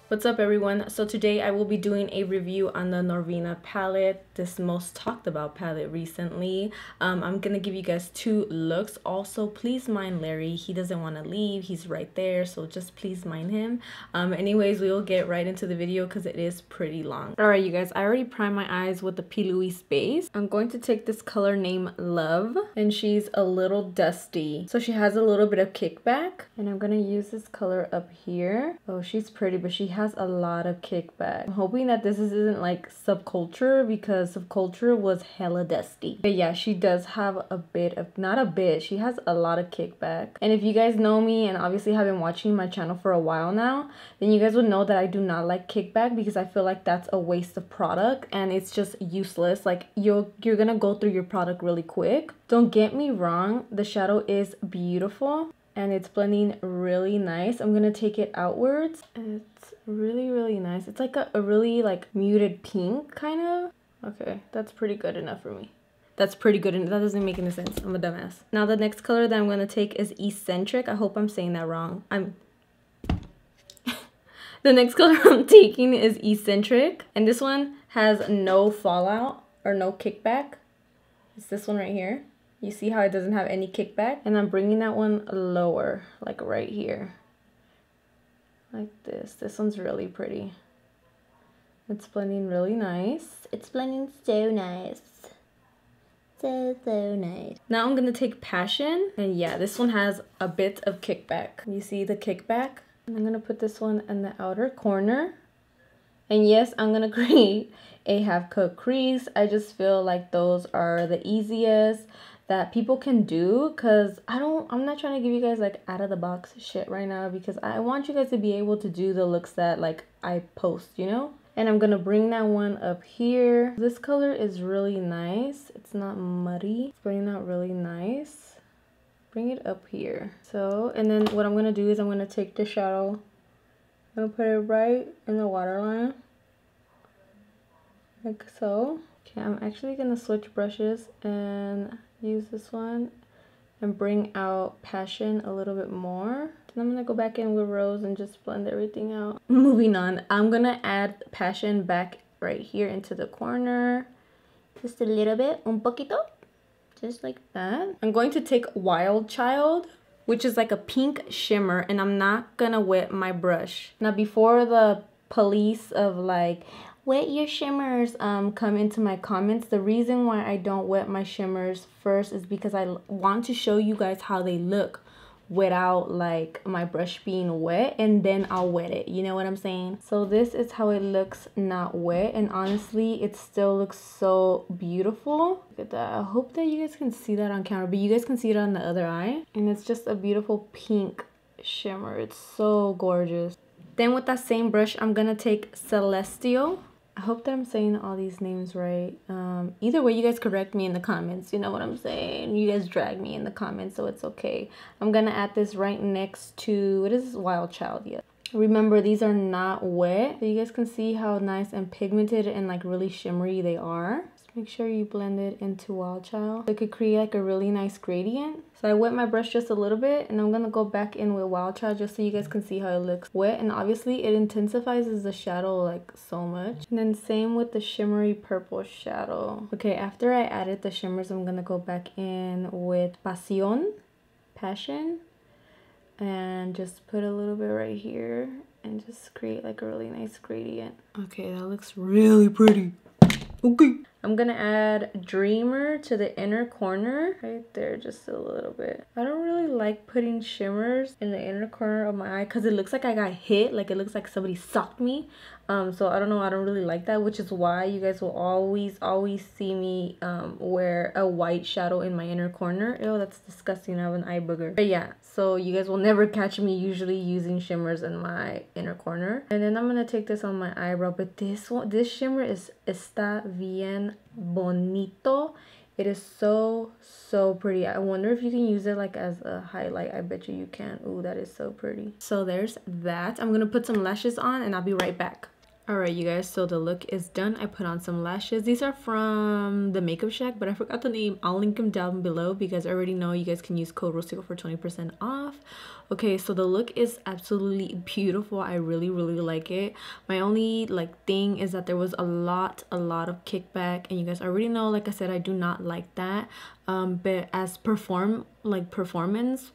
What's up everyone? So today I will be doing a review on the Norvina palette, this most talked about palette recently. I'm gonna give you guys two looks. Also, please mind Larry. He doesn't want to leave. He's right there, so just please mind him. Anyways, we will get right into the video because it is pretty long. Alright you guys, I already primed my eyes with the Plouise base. I'm going to take this color named Love, and she's a little dusty. So she has a little bit of kickback, and I'm gonna use this color up here. Oh, she's pretty, but she has a lot of kickback. I'm hoping that this isn't like Subculture, because Subculture was hella dusty. But yeah, she does have a bit of, not a bit, she has a lot of kickback. And if you guys know me and obviously have been watching my channel for a while now, then you guys would know that I do not like kickback, because I feel like that's a waste of product and it's just useless. Like you're gonna go through your product really quick. Don't get me wrong, the shadow is beautiful and it's blending really nice. I'm gonna take it outwards. It's really nice. It's like a really like muted pink kind of. Okay, that's pretty good enough for me. That's pretty good, and that doesn't make any sense. I'm a dumbass. Now the next color that I'm gonna take is Eccentric. I hope I'm saying that wrong. The next color I'm taking is Eccentric, and this one has no fallout or no kickback. It's this one right here. You see how it doesn't have any kickback? And I'm bringing that one lower, like right here. Like this. This one's really pretty. It's blending really nice. It's blending so nice. So nice. Now I'm gonna take Passion. And yeah, this one has a bit of kickback. You see the kickback? And I'm gonna put this one in the outer corner. And yes, I'm gonna create a half cut crease. I just feel like those are the easiest that people can do, because I'm not trying to give you guys like out of the box shit right now, because I want you guys to be able to do the looks that like I post, you know? And I'm gonna bring that one up here. This color is really nice. It's not muddy. It's bringing out really nice. Bring it up here. So, and then what I'm gonna do is I'm gonna take the shadow, I'm gonna put it right in the waterline, like so. Okay, I'm actually gonna switch brushes and use this one and bring out Passion a little bit more. Then I'm gonna go back in with Rose and just blend everything out. Moving on, I'm gonna add Passion back right here into the corner. Just a little bit, un poquito, just like that. I'm going to take Wild Child, which is like a pink shimmer, and I'm not gonna wet my brush. Now before the police of like, wet your shimmers come into my comments, the reason why I don't wet my shimmers first is because I want to show you guys how they look without like my brush being wet, and then I'll wet it, you know what I'm saying? So this is how it looks not wet, and honestly it still looks so beautiful. Look at that. I hope that you guys can see that on camera, but you guys can see it on the other eye, and it's just a beautiful pink shimmer. It's so gorgeous. Then with that same brush, I'm gonna take Celestial. I hope that I'm saying all these names right. Either way, you guys correct me in the comments. You know what I'm saying? You guys drag me in the comments, so it's okay. I'm gonna add this right next to, what is this? Wild Child, yeah. Remember, these are not wet. So you guys can see how nice and pigmented and like really shimmery they are. Make sure you blend it into Wild Child. It could create like a really nice gradient. So I wet my brush just a little bit, and I'm gonna go back in with Wild Child just so you guys can see how it looks wet. And obviously it intensifies the shadow like so much. And then same with the shimmery purple shadow. Okay, after I added the shimmers, I'm gonna go back in with Passion, and just put a little bit right here and just create like a really nice gradient. Okay, that looks really pretty. Okay. I'm gonna add Dreamer to the inner corner right there, just a little bit. I don't really like putting shimmers in the inner corner of my eye because it looks like I got hit, like it looks like somebody socked me. So I don't know, I don't really like that, which is why you guys will always see me wear a white shadow in my inner corner. Ew, that's disgusting. I have an eye booger. But yeah, so you guys will never catch me usually using shimmers in my inner corner. And then I'm gonna take this on my eyebrow, but this shimmer is Está Bien Bonito. It is so pretty. I wonder if you can use it like as a highlight. I bet you can. Ooh, that is so pretty. So there's that. I'm gonna put some lashes on and I'll be right back. Alright, you guys, so the look is done. I put on some lashes. These are from the Makeup Shack, but I forgot the name. I'll link them down below because I already know you guys can use code Rocio for 20% off. Okay, so the look is absolutely beautiful. I really like it. My only thing is that there was a lot of kickback, and you guys already know, like I said, I do not like that. But as performance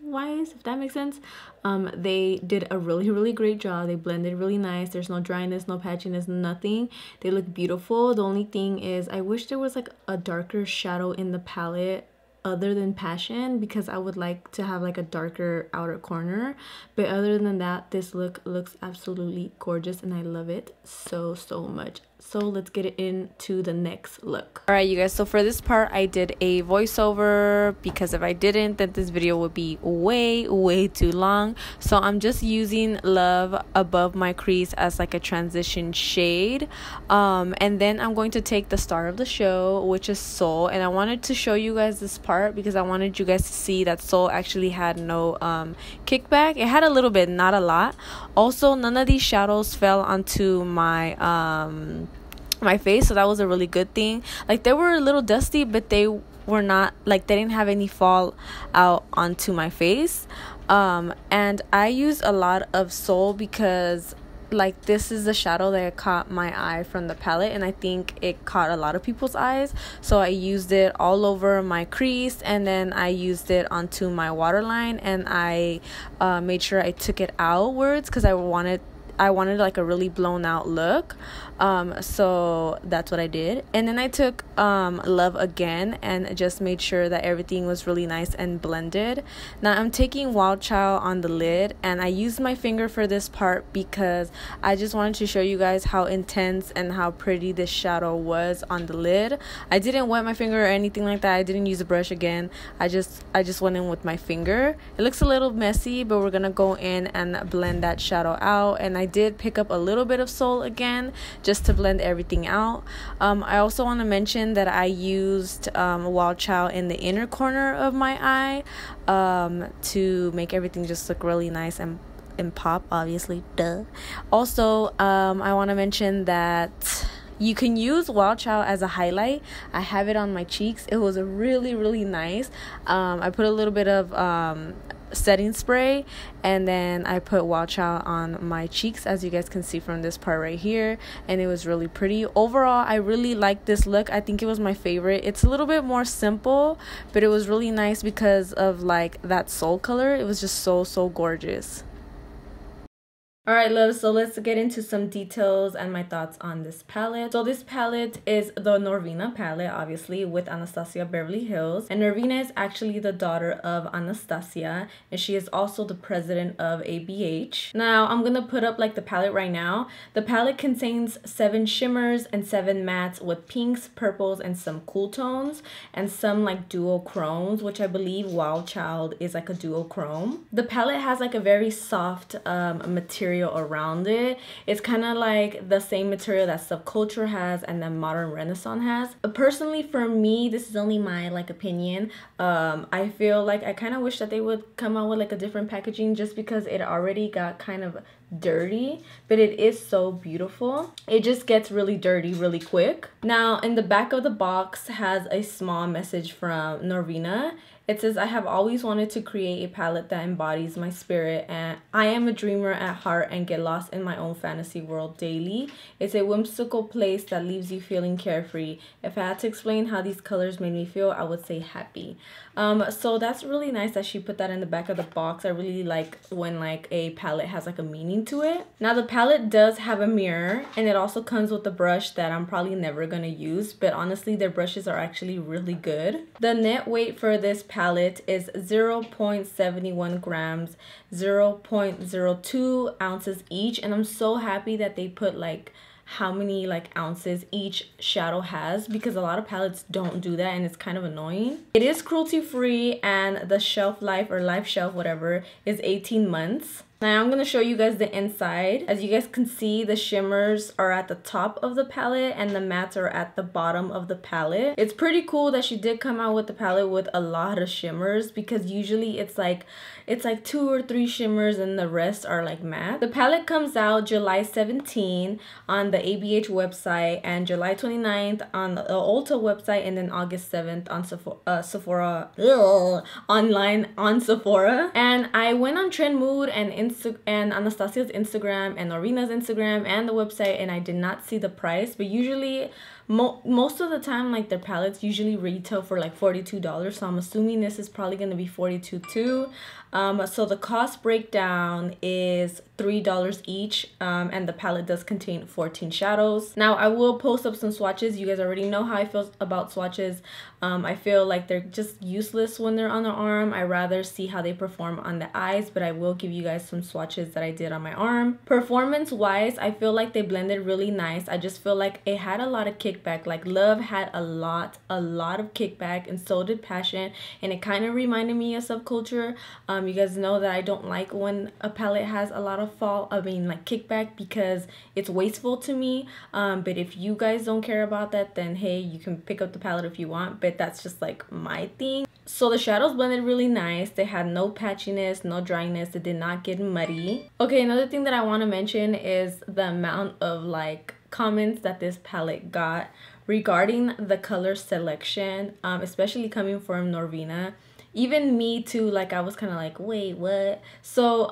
wise, if that makes sense, they did a really great job. They blended really nice. There's no dryness, no patchiness, nothing. They look beautiful. The only thing is I wish there was like a darker shadow in the palette other than Passion, because I would like to have like a darker outer corner. But other than that, this look looks absolutely gorgeous and I love it so much. So let's get into the next look. All right, you guys, so for this part I did a voiceover because if I didn't, then this video would be way too long. So I'm just using Love above my crease as like a transition shade, and then I'm going to take the star of the show, which is Soul, and I wanted to show you guys this part because I wanted you guys to see that Soul actually had no kickback. It had a little bit, not a lot. Also, none of these shadows fell onto my my face, so that was a really good thing. Like, they were a little dusty, but they were not like, they didn't have any fall out onto my face. And I used a lot of Soul because like this is the shadow that caught my eye from the palette, and I think it caught a lot of people's eyes, so I used it all over my crease, and then I used it onto my waterline, and I made sure I took it outwards because I wanted like a really blown out look. So that's what I did. And then I took Love again and just made sure that everything was really nice and blended. Now I'm taking Wild Child on the lid, and I used my finger for this part because I just wanted to show you guys how intense and how pretty this shadow was on the lid. I didn't wet my finger or anything like that. I didn't use a brush again. I just went in with my finger. It looks a little messy, but we're gonna go in and blend that shadow out. And I did pick up a little bit of Soul again just to blend everything out. I also want to mention that I used Wild Child in the inner corner of my eye to make everything just look really nice and pop, obviously, duh. Also, I want to mention that you can use Wild Child as a highlight. I have it on my cheeks. It was really nice. I put a little bit of setting spray, and then I put Wild Child on my cheeks, as you guys can see from this part right here, and it was really pretty. Overall, I really like this look. I think it was my favorite. It's a little bit more simple, but it was really nice because of like that Soul color. It was just so gorgeous. Alright, loves, so let's get into some details and my thoughts on this palette. So this palette is the Norvina palette, obviously, with Anastasia Beverly Hills. And Norvina is actually the daughter of Anastasia, and she is also the president of ABH. Now, I'm gonna put up like the palette right now. The palette contains 7 shimmers and 7 mattes with pinks, purples, and some cool tones, and some like duochromes, which I believe Wild Child is like a duochrome. The palette has like a very soft material around it. It's kind of like the same material that Subculture has and then Modern Renaissance has. Personally, for me, this is only my like opinion. I feel like I kind of wish that they would come out with like a different packaging, just because it already got kind of dirty, but it is so beautiful. It just gets really dirty really quick. Now, in the back of the box has a small message from Norvina. It says, "I have always wanted to create a palette that embodies my spirit, and I am a dreamer at heart and get lost in my own fantasy world daily. It's a whimsical place that leaves you feeling carefree. If I had to explain how these colors made me feel, I would say happy." So that's really nice that she put that in the back of the box. I really like when like a palette has like a meaning to it. Now the palette does have a mirror, and it also comes with a brush that I'm probably never gonna use, but honestly their brushes are actually really good. The net weight for this palette is 0.71 grams, 0.02 ounces each, and I'm so happy that they put like how many like ounces each shadow has, because a lot of palettes don't do that and it's kind of annoying. It is cruelty free, and the shelf life or life shelf whatever is 18 months. Now I'm gonna show you guys the inside. As you guys can see, the shimmers are at the top of the palette and the mattes are at the bottom of the palette. It's pretty cool that she did come out with the palette with a lot of shimmers, because usually it's like 2 or 3 shimmers and the rest are like matte. The palette comes out July 17 on the ABH website and July 29th on the Ulta website, and then August 7th on Sephora online on Sephora. And I went on Trendmood and Anastasia's Instagram and Norvina's Instagram and the website, and I did not see the price, but usually most of the time, like, their palettes usually retail for like $42, so I'm assuming this is probably going to be $42 too. So the cost breakdown is $3 each, and the palette does contain 14 shadows. Now I will post up some swatches. You guys already know how I feel about swatches. I feel like they're just useless when they're on the arm. I rather see how they perform on the eyes, but I will give you guys some swatches that I did on my arm. Performance wise, I feel like they blended really nice. I just feel like it had a lot of kickback. Like, Love had a lot of kickback, and so did Passion, and it kind of reminded me of Subculture. You guys know that I don't like when a palette has a lot of kickback, because it's wasteful to me. But if you guys don't care about that, then hey, you can pick up the palette if you want, but that's just like my thing. So the shadows blended really nice. They had no patchiness, no dryness. It did not get muddy. Okay, another thing that I want to mention is the amount of like comments that this palette got regarding the color selection, especially coming from Norvina. Even me too, like, I was kind of like, wait, what? So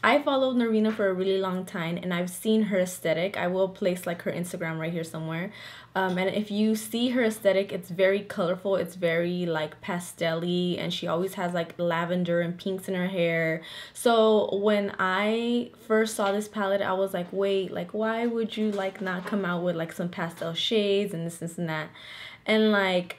I followed Norvina for a really long time, and I've seen her aesthetic. I will place like her Instagram right here somewhere. And if you see her aesthetic, it's very colorful. It's very like pastel-y, and she always has like lavender and pinks in her hair. So when I first saw this palette, I was like, wait, like, why would you like not come out with like some pastel shades and this and that? And like,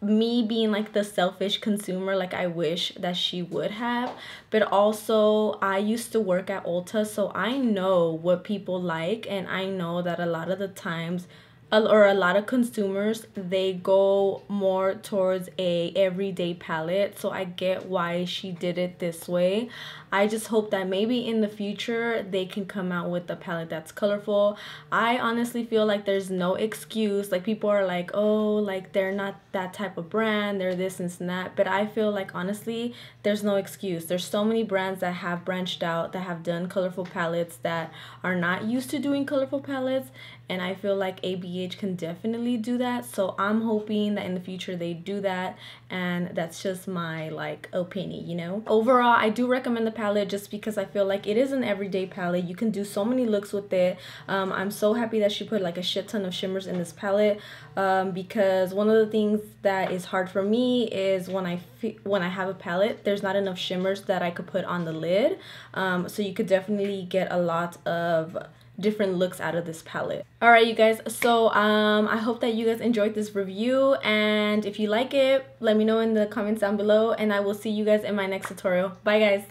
me being like the selfish consumer, like, I wish that she would have. But also, I used to work at Ulta, so I know what people like, and I know that a lot of the times, or a lot of consumers, they go more towards a everyday palette. So I get why she did it this way. I just hope that maybe in the future they can come out with a palette that's colorful. I honestly feel like there's no excuse. Like, people are like, oh, like, they're not that type of brand, they're this and that. But I feel like, honestly, there's no excuse. There's so many brands that have branched out, that have done colorful palettes, that are not used to doing colorful palettes. And I feel like ABH can definitely do that. So I'm hoping that in the future they do that. And that's just my like opinion, you know. Overall, I do recommend the palette just because I feel like it is an everyday palette. You can do so many looks with it. I'm so happy that she put like a shit ton of shimmers in this palette, because one of the things that is hard for me is when I have a palette, there's not enough shimmers that I could put on the lid. So you could definitely get a lot of different looks out of this palette. All right, you guys, so I hope that you guys enjoyed this review, and if you like it, let me know in the comments down below, and I will see you guys in my next tutorial. Bye, guys.